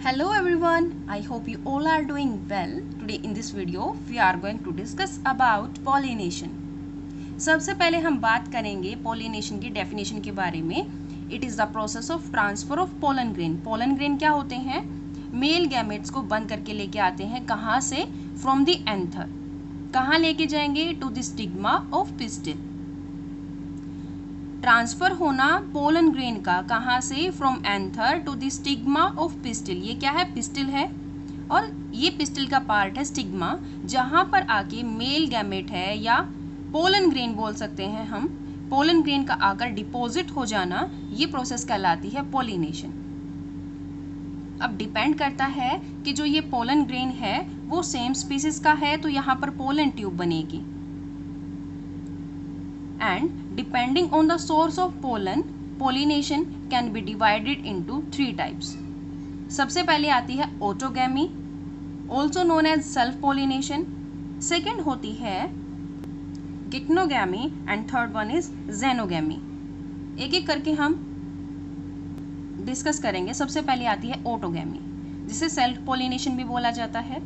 Hello everyone, I hope you all are doing well. Today in this video we are going to discuss about pollination. सबसे पहले हम बात करेंगे pollination की definition के बारे में. It is the process of transfer of pollen grain. Pollen grain क्या होते हैं? Male gametes को बंद करके लेके आते हैं. कहाँ से? From the anther. कहाँ लेके जाएंगे? To the stigma of pistil. Transfer होना पोलन ग्रेन का कहाँ से? From anther to the stigma of pistil. ये क्या है? पिस्टिल है और ये पिस्टिल का पार्ट है स्टिग्मा, जहाँ पर आके मेल गैमेट है या पोलन ग्रेन बोल सकते हैं हम. पोलन ग्रेन का आकर डिपॉजिट हो जाना, ये प्रोसेस कहलाती है पोलिनेशन. अब डिपेंड करता है कि जो ये पोलन ग्रेन है वो सेम स्पीसीज का है तो यहाँ पर पोलन ट्यूब बनेगी. And depending on the source of pollen, pollination can be divided into 3 types. सबसे पहले आती है autogamy, also known as self pollination. Second होती है geitonogamy and third one is xenogamy. एक एक करके हम डिस्कस करेंगे. सबसे पहले आती है autogamy, जिसे self pollination भी बोला जाता है.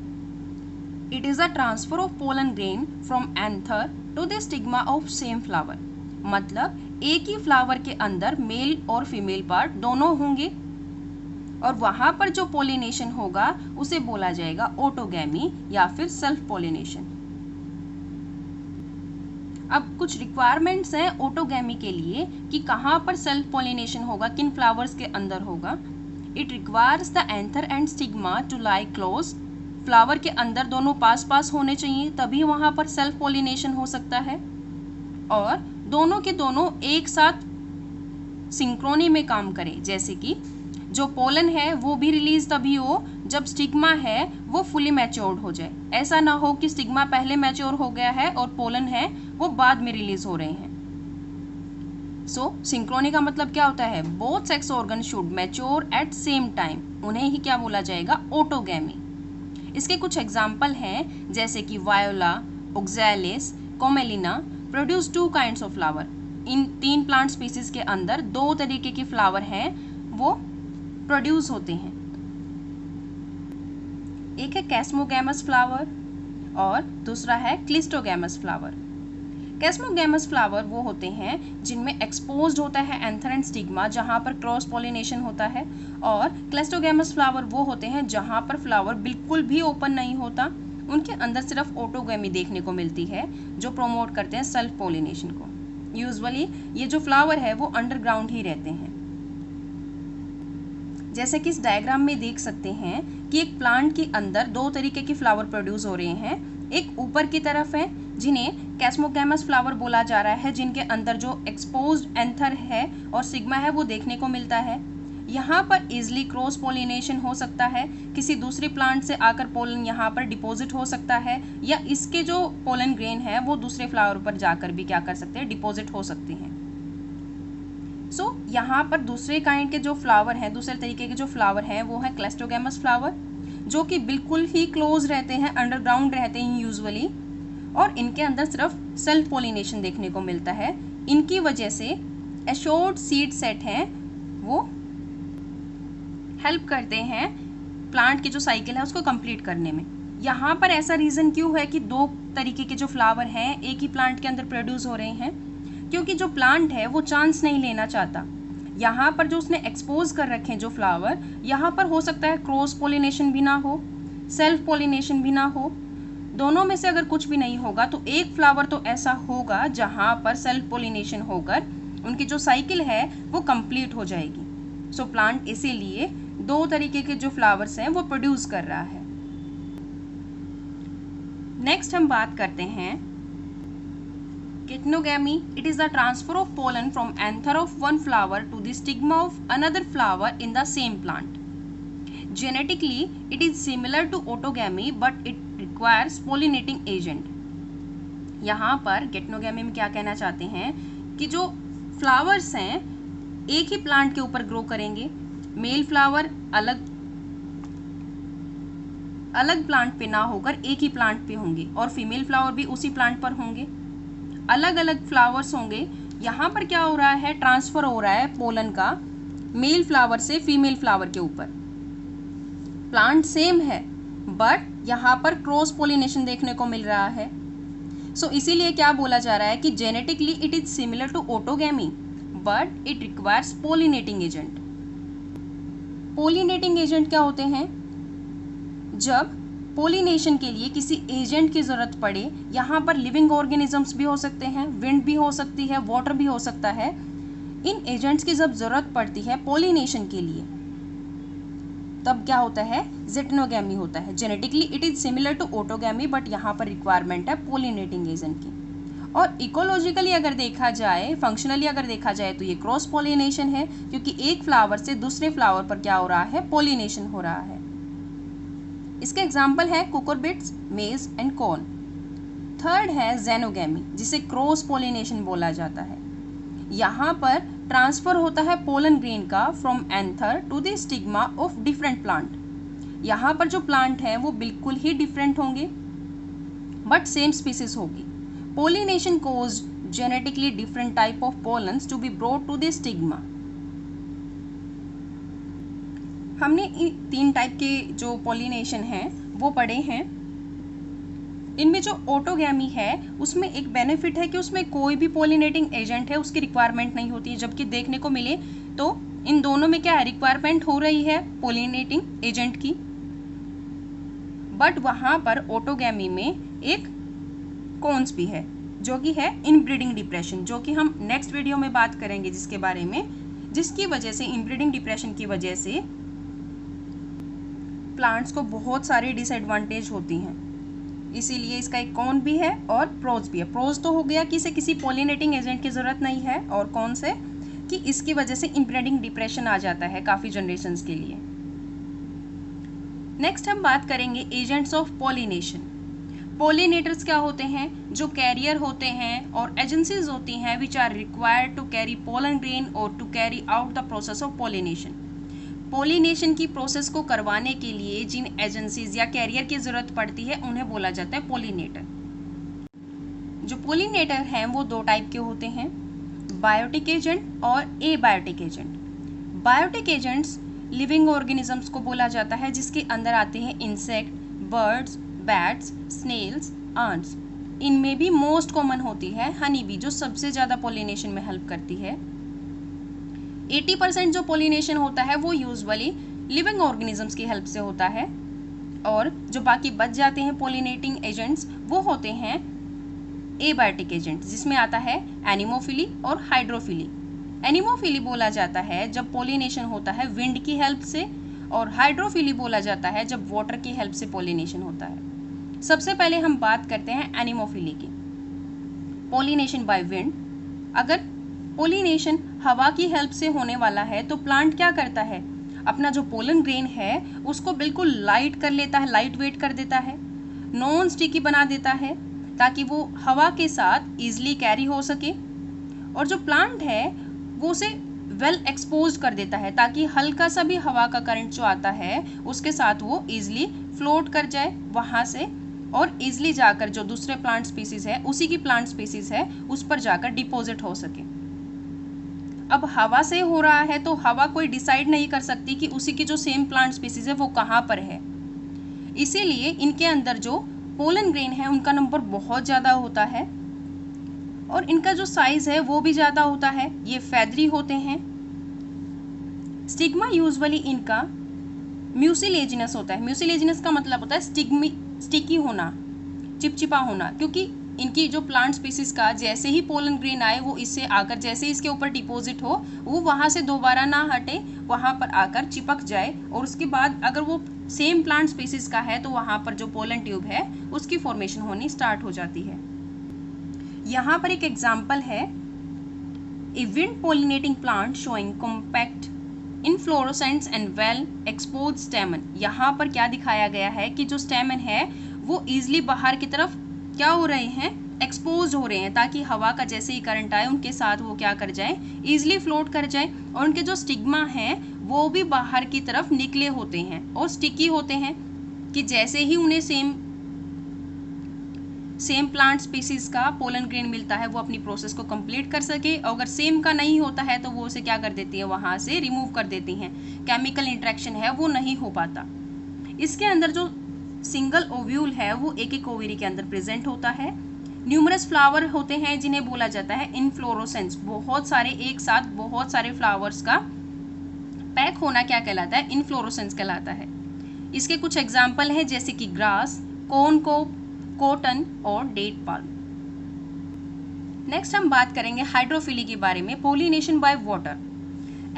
It is a transfer of pollen grain from anther to the stigma of same flower. मतलब एक ही फ्लावर के अंदर मेल और फीमेल पार्ट दोनों होंगे और वहां पर जो पोलिनेशन होगा उसे बोला जाएगा ऑटोगैमी या फिर सेल्फ पोलिनेशन. अब कुछ रिक्वायरमेंट्स हैं ऑटोगैमी के लिए कि कहां पर सेल्फ पोलिनेशन होगा, किन फ्लावर्स के अंदर होगा. It requires the anther and stigma to lie close. Flower के अंदर दोनों पास पास होने चाहिए, तभी वहां पर सेल्फ पोलिनेशन हो सकता है. और दोनों के दोनों एक साथ सिंक्रोनी में काम करें, जैसे कि जो पोलन है वो भी रिलीज तभी हो जब स्टिग्मा है वो फुली मैच्योर्ड हो जाए. ऐसा ना हो कि स्टिग्मा पहले मैच्योर हो गया है और पोलन है वो बाद में रिलीज हो रहे हैं. सो सिंक्रोनी का मतलब क्या होता है? Both sex organ should mature at same time. उन्हें ही क्या बोला जाएगा? ऑटोगैमी. इसके कुछ एग्जाम्पल हैं जैसे कि viola, oxalis, commelina produce 2 kinds of flower. इन 3 प्लांट स्पीसीज के अंदर 2 तरीके के फ्लावर हैं वो प्रोड्यूस होते हैं. एक है कैस्मोगैमस फ्लावर और दूसरा है क्लिस्टोगैमस फ्लावर. कैस्मोगैमस फ्लावर वो होते हैं जिनमें एक्सपोज्ड होता है एंथर एंड स्टिग्मा, जहाँ पर क्रॉस पॉलिनेशन होता है. और क्लिस्टोगैमस फ्लावर वो होते हैं जहाँ पर फ्लावर बिल्कुल भी ओपन नहीं होता, उनके अंदर सिर्फ ऑटोगैमी देखने को मिलती है जो प्रमोट करते हैं सेल्फ पॉलिनेशन को. यूजुअली ये जो फ्लावर है वो अंडरग्राउंड ही रहते हैं. जैसे कि इस डायग्राम में देख सकते हैं कि एक प्लांट के अंदर 2 तरीके के फ्लावर प्रोड्यूस हो रहे हैं. एक ऊपर की तरफ है जिन्हें कैस्मोगैमस फ्लावर बोला जा रहा है, जिनके अंदर जो एक्सपोज्ड एंथर है और सिग्मा है वो देखने को मिलता है. यहाँ पर इजिली क्रॉस पोलिनेशन हो सकता है, किसी दूसरी प्लांट से आकर पोलन यहाँ पर डिपॉजिट हो सकता है, या इसके जो पोलन ग्रेन है वो दूसरे फ्लावर पर जाकर भी क्या कर सकते हैं? डिपॉजिट हो सकते हैं. सो यहाँ पर दूसरे काइंड के जो फ्लावर हैं, दूसरे तरीके के जो फ्लावर हैं वो है क्लिस्टोगैमस फ्लावर, जो कि बिल्कुल ही क्लोज रहते हैं, अंडरग्राउंड रहते हैं यूजुअली, और इनके अंदर सिर्फ सेल्फ पोलिनेशन देखने को मिलता है. इनकी वजह से एशोर्ड सीड सेट हैं वो हेल्प करते हैं प्लांट की जो साइकिल है उसको कंप्लीट करने में. यहाँ पर ऐसा रीज़न क्यों है कि 2 तरीके के जो फ्लावर हैं एक ही प्लांट के अंदर प्रोड्यूस हो रहे हैं? क्योंकि जो प्लांट है वो चांस नहीं लेना चाहता. यहाँ पर जो उसने एक्सपोज कर रखे हैं जो फ्लावर, यहाँ पर हो सकता है क्रॉस पोलिनेशन भी ना हो, सेल्फ पोलिनेशन भी ना हो. दोनों में से अगर कुछ भी नहीं होगा तो एक फ्लावर तो ऐसा होगा जहाँ पर सेल्फ पोलिनेशन होकर उनकी जो साइकिल है वो कंप्लीट हो जाएगी. सो प्लांट इसीलिए 2 तरीके के जो फ्लावर्स हैं वो प्रोड्यूस कर रहा है. नेक्स्ट हम बात करते हैं geitonogamy. It is the transfer of pollen from anther of one flower to the stigma of another flower in the same plant. Genetically, it is similar to autogamy, but it requires pollinating agent. यहाँ पर geitonogamy में क्या कहना चाहते हैं कि जो flowers हैं एक ही प्लांट के ऊपर ग्रो करेंगे. मेल फ्लावर अलग अलग प्लांट पे ना होकर एक ही प्लांट पे होंगे और फीमेल फ्लावर भी उसी प्लांट पर होंगे. अलग अलग फ्लावर्स होंगे. यहाँ पर क्या हो रहा है? ट्रांसफर हो रहा है पोलन का मेल फ्लावर से फीमेल फ्लावर के ऊपर. प्लांट सेम है बट यहाँ पर क्रॉस पोलिनेशन देखने को मिल रहा है। सो इसीलिए क्या बोला जा रहा है कि genetically it is similar to autogamy but it requires pollinating agent. Pollinating agent क्या होते हैं? जब पोलिनेशन के लिए किसी एजेंट की जरूरत पड़े, यहाँ पर लिविंग ऑर्गेनिजम्स भी हो सकते हैं, विंड भी हो सकती है, वाटर भी हो सकता है। इन एजेंट्स की जब जरूरत पड़ती है पोलिनेशन के लिए, तब क्या होता है? ज़िटनोगैमी होता है। Genetically it is similar to autogamy but यहाँ पर रिक्वायरमेंट है पोलिनेटिंग एजेंट की। और इकोलॉजिकली अगर देखा जाए, फंक्शनली अगर देखा जाए तो ये क्रॉस पोलिनेशन है, क्योंकि एक फ्लावर से दूसरे फ्लावर पर क्या हो रहा है? पोलिनेशन हो रहा है। इसके एग्जाम्पल है कुकुरबिट्स, मेज एंड कॉर्न। थर्ड है ज़ेनोगैमी, जिसे क्रॉस पोलिनेशन बोला जाता है। यहाँ पर ट्रांसफर होता है पोलन ग्रेन का from anther to the stigma of different plant. यहाँ पर जो प्लांट है वो बिल्कुल ही डिफरेंट होंगे बट सेम स्पीसीज होगी। Pollination cause genetically different type of pollens to be brought to the stigma. हमने इन 3 टाइप के जो पोलिनेशन हैं वो पढ़े हैं। इनमें जो ऑटोगैमी है उसमें एक बेनिफिट है कि उसमें कोई भी पोलिनेटिंग एजेंट है उसकी रिक्वायरमेंट नहीं होती है, जबकि देखने को मिले तो इन दोनों में क्या है? रिक्वायरमेंट हो रही है पोलिनेटिंग एजेंट की। बट वहाँ पर ऑटोगैमी में एक कॉन्स भी है जो कि है इनब्रीडिंग डिप्रेशन, जो कि हम नेक्स्ट वीडियो में बात करेंगे जिसके बारे में, जिसकी वजह से इनब्रीडिंग डिप्रेशन की वजह से प्लांट्स को बहुत सारी डिसएडवांटेज होती हैं। इसीलिए इसका एक कॉन भी है और प्रोज भी है। प्रोज तो हो गया कि इसे किसी पोलिनेटिंग एजेंट की ज़रूरत नहीं है, और कौन से कि इसकी वजह से इनब्रीडिंग डिप्रेशन आ जाता है काफ़ी जनरेशन्स के लिए। नेक्स्ट हम बात करेंगे एजेंट्स ऑफ पोलिनेशन। पोलिनेटर्स क्या होते हैं? जो कैरियर होते हैं और एजेंसीज होती हैं which are required to carry pollen grain और to carry out the process of pollination. Pollination की प्रोसेस को करवाने के लिए जिन एजेंसीज या कैरियर की जरूरत पड़ती है उन्हें बोला जाता है पोलिनेटर। जो पोलिनेटर हैं वो 2 टाइप के होते हैं, बायोटिक एजेंट और abiotic agent. Biotic agents living organisms को बोला जाता है जिसके अंदर आते हैं insect, birds, bats, snails, ants. इनमें भी मोस्ट कॉमन होती है हनी बी, जो सबसे ज़्यादा पोलिनेशन में हेल्प करती है। 80% जो पोलिनेशन होता है वो यूजुअली लिविंग ऑर्गेनिजम्स की हेल्प से होता है, और जो बाकी बच जाते हैं पोलिनेटिंग एजेंट्स वो होते हैं एबायोटिक एजेंट, जिसमें आता है एनिमोफिली और हाइड्रोफिली। एनिमोफिली बोला जाता है जब पोलिनेशन होता है विंड की हेल्प से, और हाइड्रोफिली बोला जाता है जब वाटर की हेल्प से पोलिनेशन होता है। सबसे पहले हम बात करते हैं एनिमोफिली की। Pollination by wind. अगर पोलिनेशन हवा की हेल्प से होने वाला है तो प्लांट क्या करता है? अपना जो पोलन ग्रेन है उसको बिल्कुल लाइट कर लेता है, लाइट वेट कर देता है, नॉन स्टिकी बना देता है ताकि वो हवा के साथ ईजिली कैरी हो सके। और जो प्लांट है वो उसे वेल एक्सपोज कर देता है ताकि हल्का सा भी हवा का करंट जो आता है उसके साथ वो ईजिली फ्लोट कर जाए वहाँ से, और ईजिली जाकर जो दूसरे प्लांट स्पीसीज है उसी की प्लांट स्पीसीज है उस पर जाकर डिपॉजिट हो सके। अब हवा से हो रहा है तो हवा कोई डिसाइड नहीं कर सकती कि उसी की जो सेम प्लांट स्पीसीज है वो कहाँ पर है, इसीलिए इनके अंदर जो पोलन ग्रेन है उनका नंबर बहुत ज़्यादा होता है और इनका जो साइज है वो भी ज़्यादा होता है। ये फैदरी होते हैं। स्टिग्मा यूजुअली इनका म्यूसिलेजिनस होता है। म्यूसिलेजिनस का मतलब होता है स्टिकी होना, चिपचिपा होना, क्योंकि इनकी जो प्लांट स्पीसीज का जैसे ही पोलन ग्रेन आए वो इससे आकर जैसे ही इसके ऊपर डिपॉजिट हो वो वहाँ से दोबारा ना हटे, वहाँ पर आकर चिपक जाए, और उसके बाद अगर वो सेम प्लांट स्पीसीज का है तो वहाँ पर जो पोलन ट्यूब है उसकी फॉर्मेशन होनी स्टार्ट हो जाती है। यहाँ पर एक एग्जाम्पल है, a wind pollinating plant showing compact inflorescence and well expose स्टेमन। यहाँ पर क्या दिखाया गया है कि जो स्टेमन है वो ईजिली बाहर की तरफ क्या हो रहे हैं? एक्सपोज हो रहे हैं, ताकि हवा का जैसे ही करंट आए उनके साथ वो क्या कर जाए? ईजिली फ्लोट कर जाए। और उनके जो स्टिग्मा हैं वो भी बाहर की तरफ निकले होते हैं और स्टिकी होते हैं कि जैसे ही उन्हें सेम प्लांट स्पीसीज का पोलन ग्रेन मिलता है वो अपनी प्रोसेस को कंप्लीट कर सके, और अगर सेम का नहीं होता है तो वो उसे क्या कर देती है? वहाँ से रिमूव कर देती हैं। केमिकल इंट्रैक्शन है वो नहीं हो पाता। इसके अंदर जो सिंगल ओव्यूल है वो एक एक ओवेरी के अंदर प्रेजेंट होता है। न्यूमरस फ्लावर होते हैं जिन्हें बोला जाता है इनफ्लोरोसेंस। बहुत सारे एक साथ बहुत सारे फ्लावर्स का पैक होना क्या कहलाता है? इनफ्लोरोसेंस कहलाता है। इसके कुछ एग्जाम्पल हैं जैसे कि ग्रास, कोर्नकोप, कॉटन और डेट पाल्म। नेक्स्ट हम बात करेंगे हाइड्रोफिली के बारे में, pollination by water.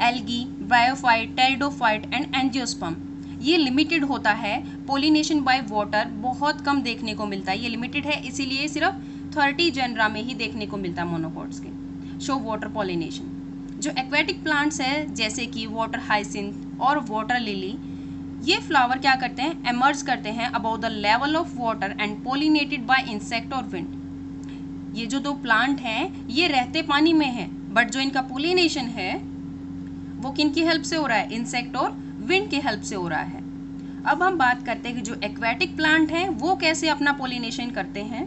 Algae, bryophyte, pteridophyte and angiosperm, ये लिमिटेड होता है। पोलिनेशन बाय वाटर बहुत कम देखने को मिलता है, ये लिमिटेड है, इसीलिए सिर्फ 30 जेनरा में ही देखने को मिलता है मोनोकॉट्स के। Show water pollination. जो एक्वेटिक प्लांट्स है जैसे कि वाटर हाइसिंथ और वाटर लिली, ये फ्लावर क्या करते हैं? एमर्ज करते हैं about the level of water and pollinated bye insect और विंड। ये जो दो प्लांट हैं ये रहते पानी में हैं, बट जो इनका पोलिनेशन है वो किन की हेल्प से हो रहा है? इंसेक्ट और विंड की हेल्प से हो रहा है। अब हम बात करते हैं कि जो एक्वेटिक प्लांट हैं वो कैसे अपना पोलिनेशन करते हैं।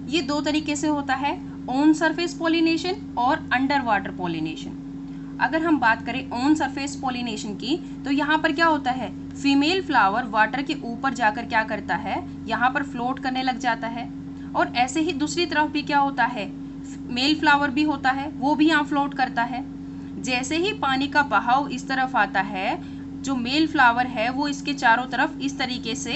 ये दो तरीके से होता है, ऑन सरफेस पोलिनेशन और अंडर वाटर पोलिनेशन। अगर हम बात करें ऑन सरफेस पोलिनेशन की, तो यहाँ पर क्या होता है? फीमेल फ्लावर वाटर के ऊपर जाकर क्या करता है? यहाँ पर फ्लोट करने लग जाता है। और ऐसे ही दूसरी तरफ भी क्या होता है? मेल फ्लावर भी होता है, वो भी यहाँ फ्लोट करता है। जैसे ही पानी का बहाव इस तरफ आता है, जो मेल फ्लावर है वो इसके चारों तरफ इस तरीके से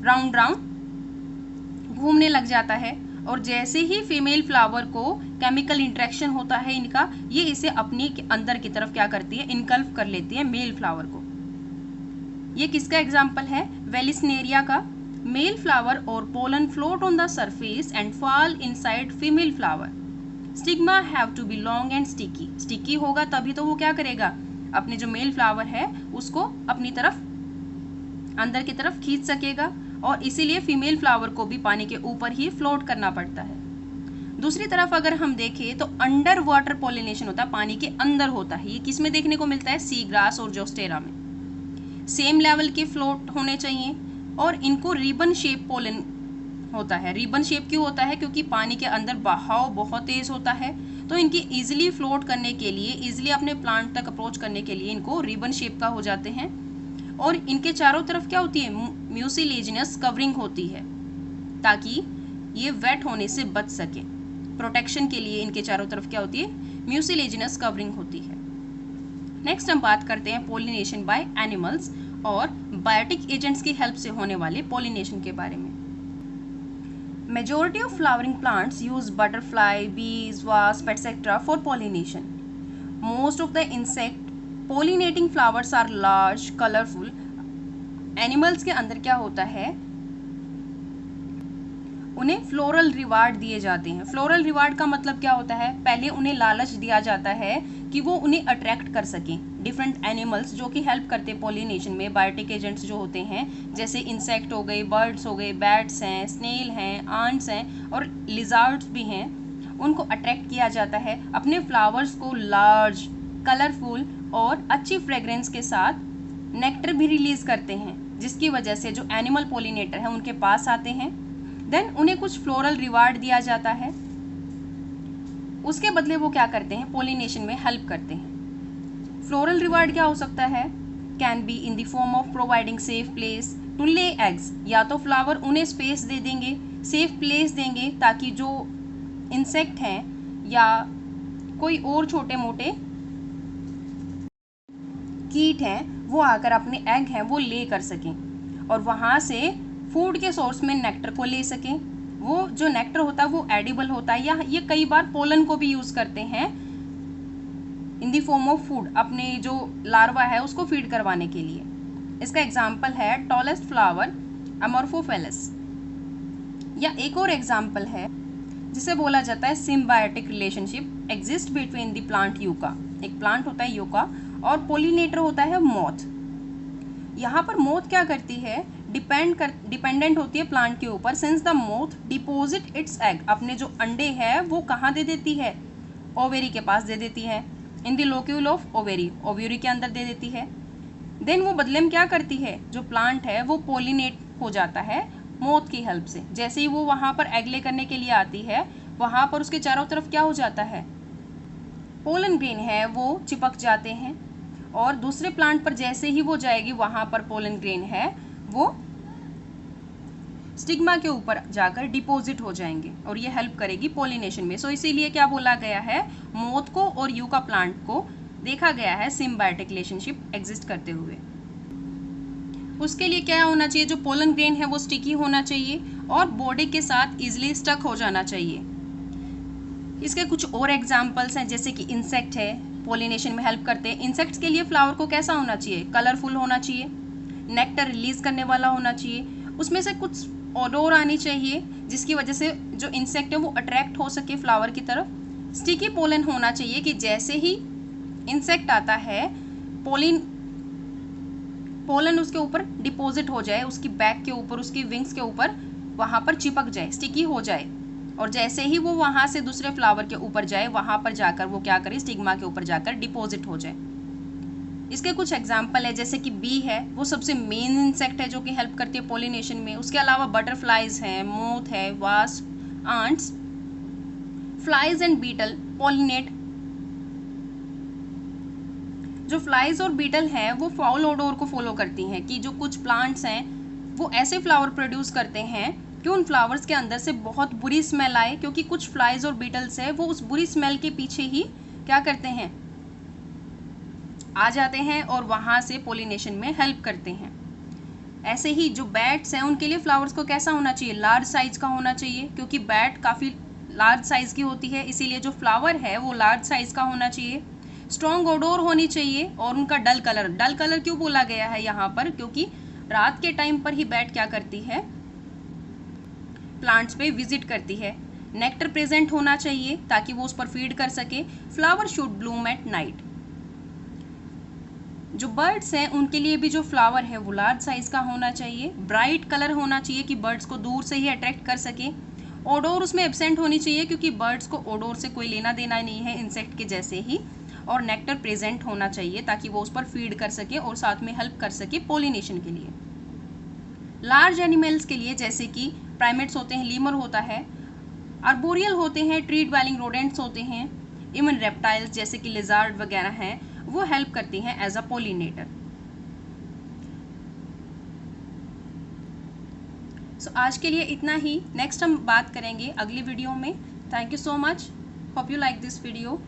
राउंड राउंड घूमने लग जाता है। और जैसे ही फीमेल फ्लावर को केमिकल इंटरेक्शन होता है इनका, ये इसे अपनी अंदर की तरफ क्या करती है? इनकल्फ कर लेती है मेल फ्लावर को। ये किसका एग्जाम्पल है? वेलिस्नेरिया का। मेल फ्लावर और pollen float on the surface and fall inside female flower. Stigma have to be long and sticky. Sticky होगा तभी तो वो क्या करेगा? अपने जो मेल फ्लावर है उसको अपनी तरफ अंदर की तरफ खींच सकेगा, और इसीलिए फीमेल फ्लावर को भी पानी के ऊपर ही फ्लोट करना पड़ता है। दूसरी तरफ अगर हम देखें तो अंडर वाटर पोलिनेशन होता है, पानी के अंदर होता है। ये किस में देखने को मिलता है? सी ग्रास और जोस्टेरा में। सेम लेवल के फ्लोट होने चाहिए और इनको रिबन शेप पोलन होता है। रिबन शेप क्यों होता है? क्योंकि पानी के अंदर बहाव बहुत तेज होता है, तो इनकी इजीली फ्लोट करने के लिए, इजीली अपने प्लांट तक अप्रोच करने के लिए इनको रिबन शेप का हो जाते हैं। और इनके चारों तरफ क्या होती है? म्यूसिलेजिनस कवरिंग होती है, ताकि ये वेट होने से बच सके। प्रोटेक्शन के लिए इनके चारों तरफ क्या होती है? म्यूसिलेजिनस कवरिंग होती है। नेक्स्ट हम बात करते हैं पोलिनेशन बाय एनिमल्स और बायोटिक एजेंट्स की हेल्प से होने वाले पोलिनेशन के बारे में। Majority of flowering plants use butterfly, bees, wasp, etc. for pollination. Most of the insect pollinating flowers are large, colorful. Animals के अंदर क्या होता है? उन्हें फ्लोरल रिवार्ड दिए जाते हैं। फ्लोरल रिवार्ड का मतलब क्या होता है? पहले उन्हें लालच दिया जाता है कि वो उन्हें अट्रैक्ट कर सकें। डिफरेंट एनिमल्स जो कि हेल्प करते हैं पॉलिनेशन में, बायोटिक एजेंट्स जो होते हैं, जैसे इंसेक्ट हो गए, बर्ड्स हो गए, बैट्स हैं, स्नेल हैं, आंट्स हैं और लिजार्ड्स भी हैं, उनको अट्रैक्ट किया जाता है। अपने फ्लावर्स को लार्ज, कलरफुल और अच्छी फ्रेग्रेंस के साथ नेक्टर भी रिलीज करते हैं, जिसकी वजह से जो एनिमल पॉलिनेटर हैं उनके पास आते हैं। देन उन्हें कुछ फ्लोरल रिवार्ड दिया जाता है, उसके बदले वो क्या करते हैं? पॉलिनेशन में हेल्प करते हैं। फ्लोरल रिवार्ड क्या हो सकता है? Can be in the form of providing safe place to lay eggs. या तो फ्लावर उन्हें स्पेस दे देंगे, सेफ प्लेस देंगे, ताकि जो इंसेक्ट हैं या कोई और छोटे मोटे कीट हैं वो आकर अपने एग हैं वो ले कर सकें और वहाँ से फूड के सोर्स में नेक्टर को ले सकें। वो जो नेक्टर होता है वो एडिबल होता है, या ये कई बार पोलन को भी यूज़ करते हैं इन दी फॉर्म ऑफ फूड, अपने जो लार्वा है उसको फीड करवाने के लिए। इसका एग्जाम्पल है टॉलेस्ट फ्लावर अमोर्फोफेलस। या एक और एग्जाम्पल है जिसे बोला जाता है symbiotic relationship exist between the plant yucca. एक प्लांट होता है यूका और पोलिनेटर होता है मोथ। यहाँ पर मोथ क्या करती है? डिपेंडेंट होती है प्लांट के ऊपर। Since the moth deposit it's egg, अपने जो अंडे हैं वो कहाँ दे देती है? ओवेरी के पास दे देती है, in the locule of ovary, ovary के अंदर दे देती है। देन वो बदले में क्या करती है? जो प्लांट है वो पोलिनेट हो जाता है मोथ की हेल्प से। जैसे ही वो वहाँ पर एग ले करने के लिए आती है, वहाँ पर उसके चारों तरफ क्या हो जाता है? पोलन ग्रेन है वो चिपक जाते हैं और दूसरे प्लांट पर जैसे ही वो जाएगी वहां पर पोलन ग्रेन है वो स्टिग्मा के ऊपर जाकर डिपॉजिट हो जाएंगे और ये हेल्प करेगी पोलिनेशन में। सो इसीलिए क्या बोला गया है, मोथ को और यूका प्लांट को देखा गया है सिम्बायोटिक रिलेशनशिप एग्जिस्ट करते हुए। उसके लिए क्या होना चाहिए, जो पोलन ग्रेन है वो स्टिकी होना चाहिए और बॉडी के साथ इजिली स्टक हो जाना चाहिए। इसके कुछ और एग्जाम्पल्स हैं, जैसे कि इंसेक्ट है, पोलिनेशन में हेल्प करते हैं। इंसेक्ट्स के लिए फ्लावर को कैसा होना चाहिए, कलरफुल होना चाहिए, नेक्टर रिलीज करने वाला होना चाहिए, उसमें से कुछ ओडोर आनी चाहिए जिसकी वजह से जो इंसेक्ट है वो अट्रैक्ट हो सके फ्लावर की तरफ। स्टिकी पोलन होना चाहिए कि जैसे ही इंसेक्ट आता है पोलन उसके ऊपर डिपॉजिट हो जाए, उसकी बैक के ऊपर, उसकी विंग्स के ऊपर वहां पर चिपक जाए, स्टिकी हो जाए, और जैसे ही वो वहां से दूसरे फ्लावर के ऊपर जाए वहां पर जाकर वो क्या करे, स्टिग्मा के ऊपर जाकर डिपॉजिट हो जाए। इसके कुछ एग्जाम्पल है, जैसे कि बी है, वो सबसे मेन इंसेक्ट है जो कि हेल्प करती है पोलिनेशन में। उसके अलावा बटरफ्लाइज हैं, मोथ है, wasp, ants, flies and beetle pollinate. जो फ्लाइज और बीटल हैं वो फाउल ओडोर को फॉलो करती हैं कि जो कुछ प्लांट्स हैं वो ऐसे फ्लावर प्रोड्यूस करते हैं कि उन फ्लावर्स के अंदर से बहुत बुरी स्मेल आए, क्योंकि कुछ फ्लाइज और बीटल्स है वो उस बुरी स्मेल के पीछे ही क्या करते हैं, आ जाते हैं और वहां से पोलिनेशन में हेल्प करते हैं। ऐसे ही जो बैट्स हैं उनके लिए फ्लावर्स को कैसा होना चाहिए, लार्ज साइज का होना चाहिए, क्योंकि बैट काफ़ी लार्ज साइज की होती है, इसीलिए जो फ्लावर है वो लार्ज साइज का होना चाहिए। स्ट्रॉन्ग ओडोर होनी चाहिए और उनका डल कलर क्यों बोला गया है यहाँ पर, क्योंकि रात के टाइम पर ही बैट क्या करती है, प्लांट्स पे विजिट करती है। नेक्टर प्रेजेंट होना चाहिए ताकि वो उस पर फीड कर सके। Flower should Bloom at night. जो बर्ड्स हैं उनके लिए भी जो फ्लावर है वो लार्ज साइज का होना चाहिए। ब्राइट कलर होना चाहिए कि बर्ड्स को दूर से ही अट्रैक्ट कर सके। ओडोर उसमें एब्सेंट होनी चाहिए क्योंकि बर्ड्स को ओडोर से कोई लेना देना नहीं है इंसेक्ट के जैसे ही। और नेक्टर प्रेजेंट होना चाहिए ताकि वो उस पर फीड कर सके और साथ में हेल्प कर सके पोलिनेशन के लिए। लार्ज एनिमल्स के लिए जैसे कि प्राइमेट्स होते हैं, लीमर होता है, आर्बोरियल होते हैं, ट्री ड्वेलिंग रोडेंट्स होते हैं, इवन रेप्टाइल्स जैसे कि लिजार्ड वगैरह हैं, वो हेल्प करती हैं एज अ पोलिनेटर। सो आज के लिए इतना ही। नेक्स्ट हम बात करेंगे अगली वीडियो में। Thank you so much, hope you like this video.